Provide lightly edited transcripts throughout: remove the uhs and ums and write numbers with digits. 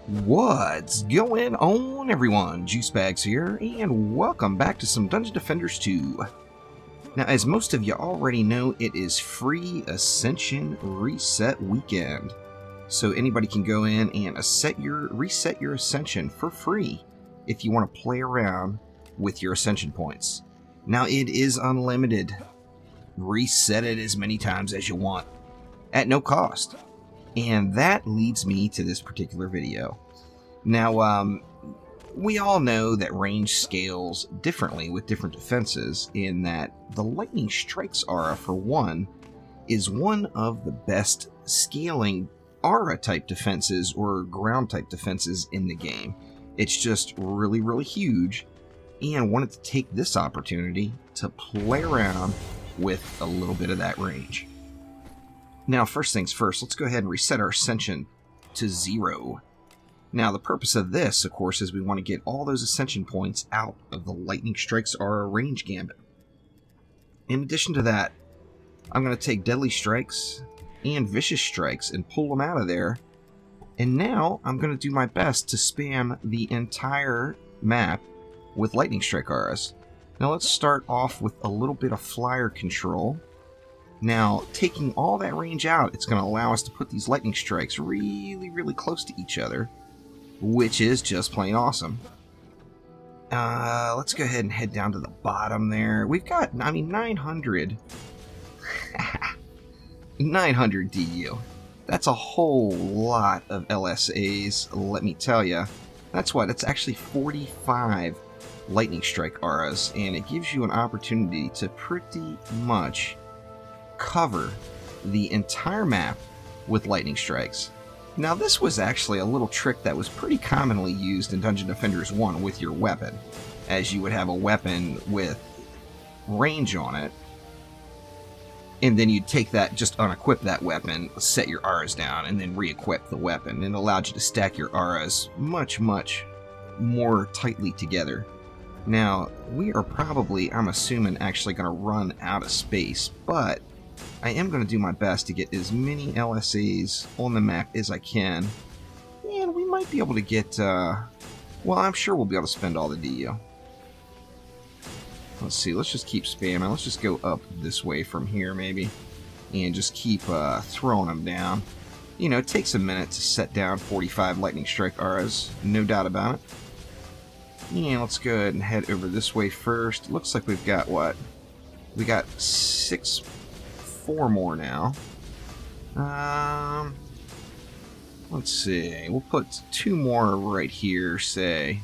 What's going on, everyone? Juicebags here, and welcome back to some Dungeon Defenders 2. Now, as most of you already know, it is free Ascension Reset Weekend. So anybody can go in and reset your Ascension for free if you want to play around with your Ascension points. Now, it is unlimited. Reset it as many times as you want, at no cost. And that leads me to this particular video. Now, we all know that range scales differently with different defenses, in that the Lightning Strikes aura, for one, is one of the best scaling aura-type defenses or ground-type defenses in the game. It's just really, really huge, and I wanted to take this opportunity to play around with a little bit of that range. Now, first things first, let's go ahead and reset our Ascension to 0. Now, the purpose of this, of course, is we want to get all those Ascension points out of the Lightning Strikes aura range gambit. In addition to that, I'm going to take Deadly Strikes and Vicious Strikes and pull them out of there. And now, I'm going to do my best to spam the entire map with Lightning Strike auras. Now, let's start off with a little bit of flyer control. Now, taking all that range out, it's going to allow us to put these Lightning Strikes really, really close to each other, which is just plain awesome. Let's go ahead and head down to the bottom there. We've got, 900. 900 DU. That's a whole lot of LSAs, let me tell you. That's what, it's actually 45 Lightning Strike auras, and it gives you an opportunity to pretty much cover the entire map with Lightning Strikes. Now, this was actually a little trick that was pretty commonly used in Dungeon Defenders 1 with your weapon, as you would have a weapon with range on it, and then you'd take that, just unequip that weapon, set your auras down, and then re-equip the weapon, and it allowed you to stack your auras much, much more tightly together. Now, we are probably, I'm assuming, actually going to run out of space, but I am going to do my best to get as many LSAs on the map as I can, and we might be able to get, well, I'm sure we'll be able to spend all the DU. Let's see, let's just keep spamming. Let's just go up this way from here, maybe, and just keep throwing them down. You know, it takes a minute to set down 45 Lightning Strike auras, no doubt about it. And let's go ahead and head over this way first. Looks like we've got, what? We got 4 more now. Let's see. We'll put 2 more right here, say,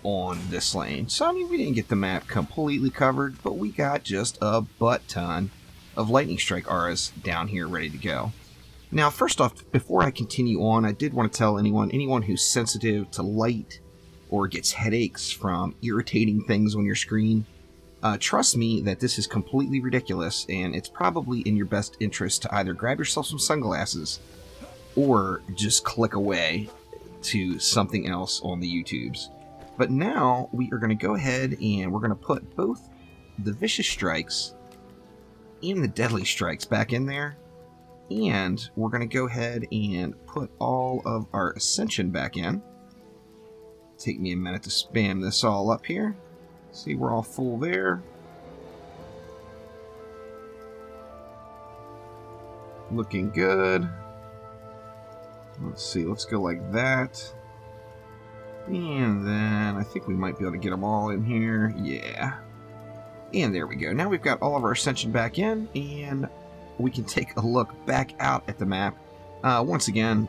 on this lane. So, I mean, we didn't get the map completely covered, but we got just a butt ton of Lightning Strike auras down here ready to go. Now, first off, before I continue on, I did want to tell anyone who's sensitive to light or gets headaches from irritating things on your screen, trust me that this is completely ridiculous, and it's probably in your best interest to either grab yourself some sunglasses or just click away to something else on the YouTubes. But now we are going to go ahead and we're going to put both the Vicious Strikes and the Deadly Strikes back in there, and we're going to go ahead and put all of our Ascension back in. Take me a minute to spam this all up here. See, we're all full there. Looking good. Let's see, let's go like that. And then I think we might be able to get them all in here. Yeah. And there we go. Now we've got all of our Ascension back in, and we can take a look back out at the map. Once again,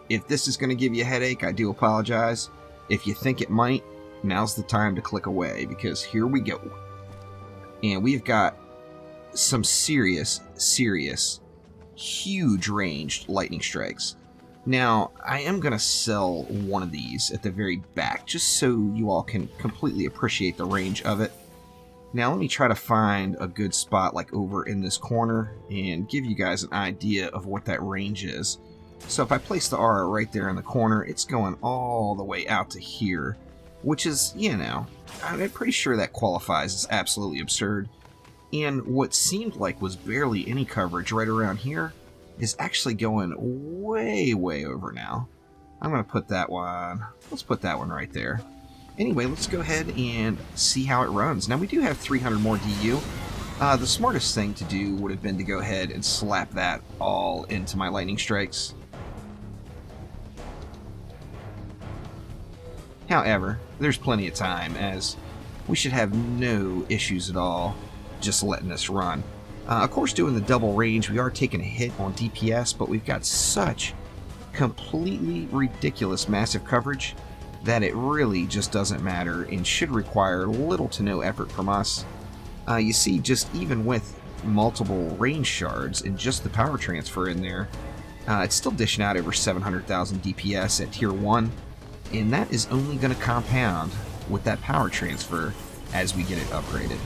if this is going to give you a headache, I do apologize. If you think it might, now's the time to click away, because here we go. And we've got some serious, huge ranged Lightning Strikes. Now, I am going to sell one of these at the very back, just so you all can completely appreciate the range of it. Now, let me try to find a good spot, like over in this corner, and give you guys an idea of what that range is. So if I place the aura right there in the corner, it's going all the way out to here, which is, you know, I'm pretty sure that qualifies as absolutely absurd. And what seemed like was barely any coverage right around here is actually going way, way over now. I'm going to put that one, let's put that one right there. Anyway, let's go ahead and see how it runs. Now, we do have 300 more DU. The smartest thing to do would have been to go ahead and slap that all into my lightning strikes. However, there's plenty of time, as we should have no issues at all just letting this run. Of course, doing the double range, we are taking a hit on DPS, but we've got such completely ridiculous massive coverage that it really just doesn't matter and should require little to no effort from us. You see, just even with multiple range shards and just the power transfer in there, it's still dishing out over 700,000 DPS at tier 1, and that is only going to compound with that power transfer as we get it upgraded.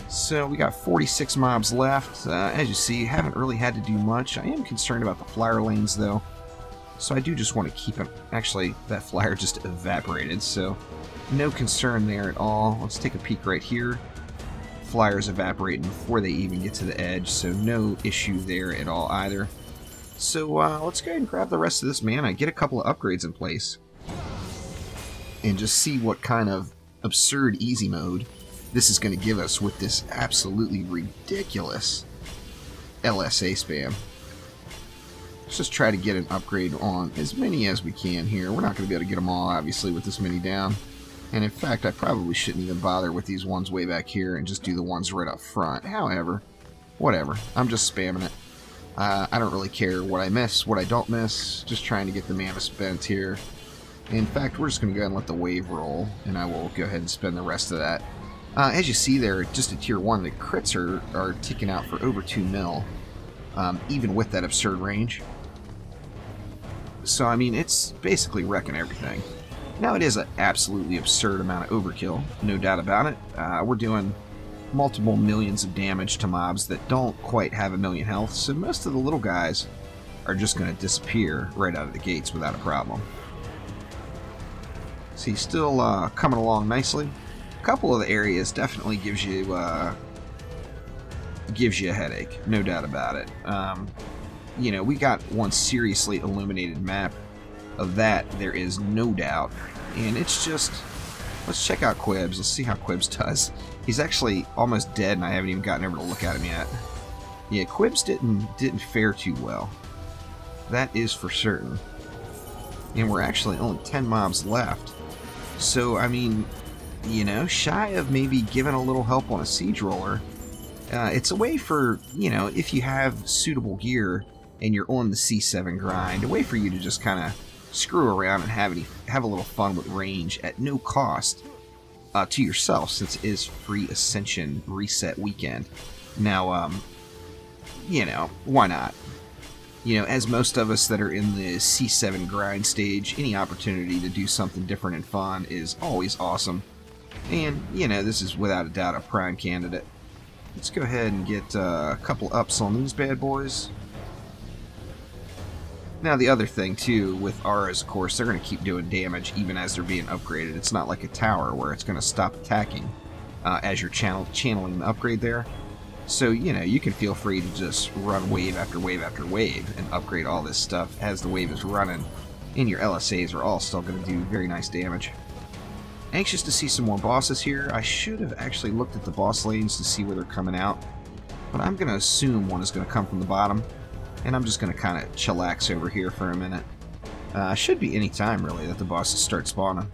So we got 46 mobs left. As you see, haven't really had to do much. I am concerned about the flyer lanes though, so I do just want to keep it. Actually, that flyer just evaporated, so no concern there at all. Let's take a peek right here. Flyers evaporating before they even get to the edge, so no issue there at all either. So let's go ahead and grab the rest of this mana, get a couple of upgrades in place, and just see what kind of absurd easy mode this is going to give us with this absolutely ridiculous LSA spam. Let's just try to get an upgrade on as many as we can here. We're not going to be able to get them all, obviously, with this many down. And in fact, I probably shouldn't even bother with these ones way back here and just do the ones right up front. However, whatever. I'm just spamming it. I don't really care what I miss, what I don't miss. Just trying to get the mana spent here. In fact, we're just going to go ahead and let the wave roll, and I will go ahead and spend the rest of that. As you see there, just at tier 1, the crits are ticking out for over 2 mil, even with that absurd range. So, I mean, it's basically wrecking everything. Now, it is an absolutely absurd amount of overkill, no doubt about it. We're doing multiple millions of damage to mobs that don't quite have a million health, so most of the little guys are just going to disappear right out of the gates without a problem. See, still coming along nicely. A couple of the areas definitely gives you a headache, no doubt about it. You know, we got one seriously illuminated map. Of that, there is no doubt. And it's just, let's check out Quibs. Let's see how Quibs does. He's actually almost dead, and I haven't even gotten over to look at him yet. Yeah, Quibs didn't fare too well. That is for certain. And we're actually only 10 mobs left. So, I mean, you know, shy of maybe giving a little help on a siege roller, it's a way for, you know, if you have suitable gear and you're on the C7 grind, a way for you to just kind of screw around and have a little fun with range at no cost to yourself, since it is free Ascension reset weekend. Now, you know, why not? You know, as most of us that are in the C7 grind stage, any opportunity to do something different and fun is always awesome. And, you know, this is without a doubt a prime candidate. Let's go ahead and get a couple ups on these bad boys. Now, the other thing, too, with auras, of course, they're going to keep doing damage even as they're being upgraded. It's not like a tower where it's going to stop attacking as you're channeling the upgrade there. So, you know, you can feel free to just run wave after wave after wave and upgrade all this stuff as the wave is running. And your LSAs are all still going to do very nice damage. Anxious to see some more bosses here. I should have actually looked at the boss lanes to see where they're coming out. But I'm going to assume one is going to come from the bottom. And I'm just going to kind of chillax over here for a minute. Should be any time, really, that the bosses start spawning.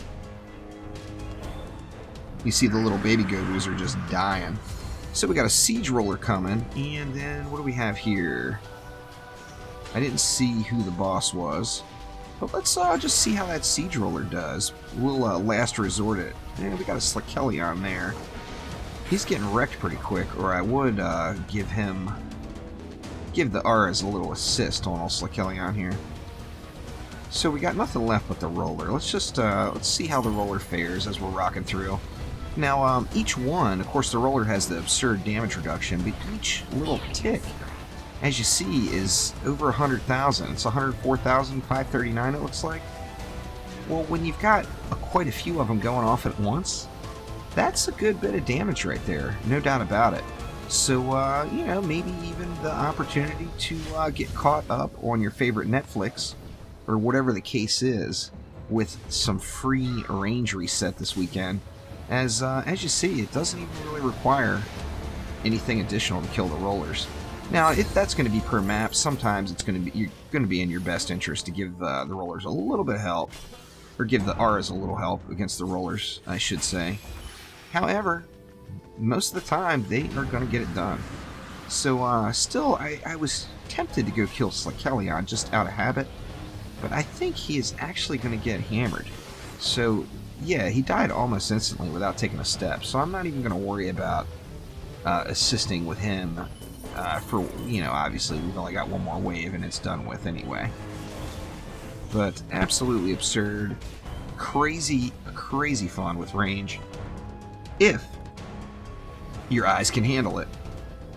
You see the little baby Godus are just dying. So we got a siege roller coming, and then what do we have here? I didn't see who the boss was, but let's just see how that siege roller does. We'll last resort it. And we got a Slakelion there. He's getting wrecked pretty quick, or I would give the auras a little assist on old Slakelion here. So we got nothing left but the roller. Let's just let's see how the roller fares as we're rocking through. Now, each one, of course, the roller has the absurd damage reduction, but each little tick, as you see, is over 100,000. It's 104,539, it looks like. Well, when you've got quite a few of them going off at once, that's a good bit of damage right there, no doubt about it. So, you know, maybe even the opportunity to get caught up on your favorite Netflix or whatever the case is, with some free range reset this weekend. As you see, it doesn't even really require anything additional to kill the rollers. Now, that's going to be per map. Sometimes it's going to be in your best interest to give the rollers a little bit of help, or give the Auras a little help against the rollers, I should say. However, most of the time they are going to get it done. So still, I was tempted to go kill Slakelion just out of habit, but I think he is actually going to get hammered. So yeah, he died almost instantly without taking a step, so I'm not even going to worry about assisting with him for, you know, obviously we've only got one more wave and it's done with anyway. But absolutely absurd, crazy fun with range, if your eyes can handle it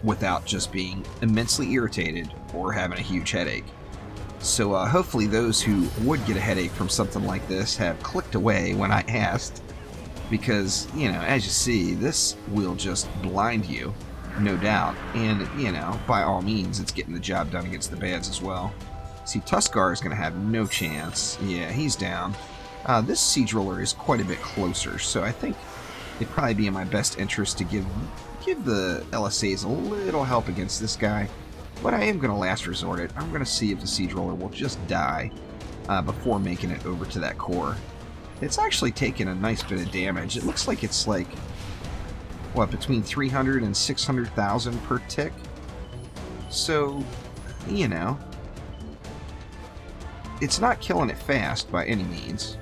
without just being immensely irritated or having a huge headache. So hopefully those who would get a headache from something like this have clicked away when I asked, because, you know, as you see, this will just blind you, no doubt, and, you know, by all means, it's getting the job done against the bads as well. See, Tuskar is going to have no chance. Yeah, he's down. This Siege Roller is quite a bit closer, so I think it'd probably be in my best interest to give the LSAs a little help against this guy. But I am going to last resort it. I'm going to see if the Siege Roller will just die before making it over to that core. It's actually taken a nice bit of damage. It looks like it's like, what, between 300 and 600,000 per tick? So, you know, it's not killing it fast by any means.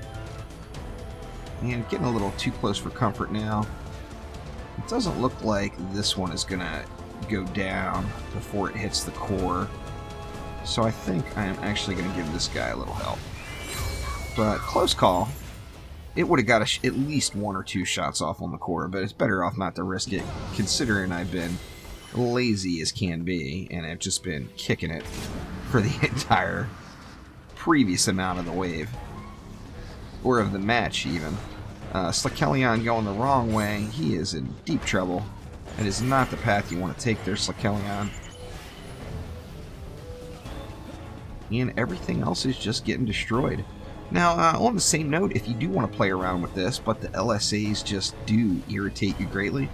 And getting a little too close for comfort now. It doesn't look like this one is going to go down before it hits the core. So I think I am actually going to give this guy a little help. But close call. It would have got at least 1 or 2 shots off on the core, but it's better off not to risk it, considering I've been lazy as can be, and I've just been kicking it for the entire previous amount of the wave. Or of the match, even. Slakelion going the wrong way. He is in deep trouble. It is not the path you want to take there, Slakelion. And everything else is just getting destroyed. Now, on the same note, if you do want to play around with this, but the LSAs just do irritate you greatly,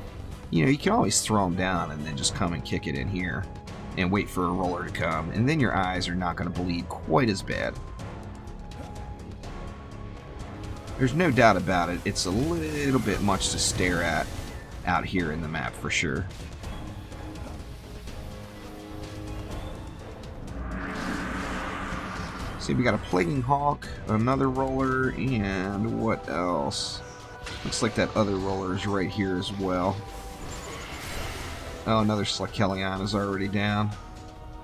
you know, you can always throw them down and then just come and kick it in here and wait for a roller to come, and then your eyes are not going to bleed quite as bad. There's no doubt about it, it's a little bit much to stare at out here in the map for sure. See, we got a Plaguing Hawk, another roller, and what else? Looks like that other roller is right here as well. Oh, another Slakelion is already down.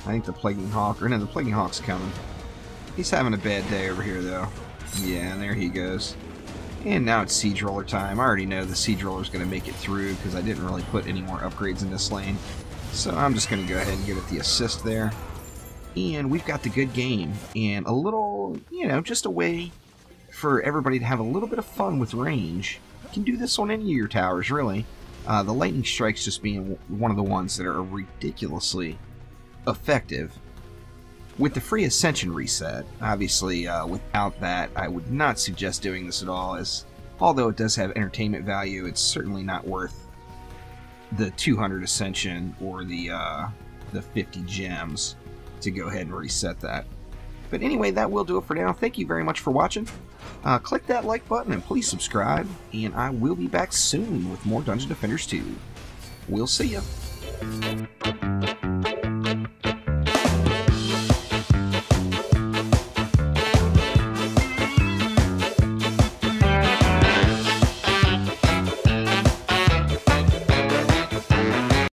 I think the Plaguing Hawk, or no, the Plaguing Hawk's coming. He's having a bad day over here though. Yeah, and there he goes. And now it's Siege Roller time. I already know the Siege Roller is going to make it through because I didn't really put any more upgrades in this lane. So I'm just going to go ahead and give it the assist there. And we've got the good game. And a little, you know, just a way for everybody to have a little bit of fun with range. You can do this on any of your towers, really. The Lightning Strikes just being one of the ones that are ridiculously effective. With the free Ascension reset, obviously without that, I would not suggest doing this at all, as although it does have entertainment value, it's certainly not worth the 200 Ascension or the 50 gems to go ahead and reset that. But anyway, that will do it for now. Thank you very much for watching. Click that like button and please subscribe, and I will be back soon with more Dungeon Defenders 2. We'll see ya.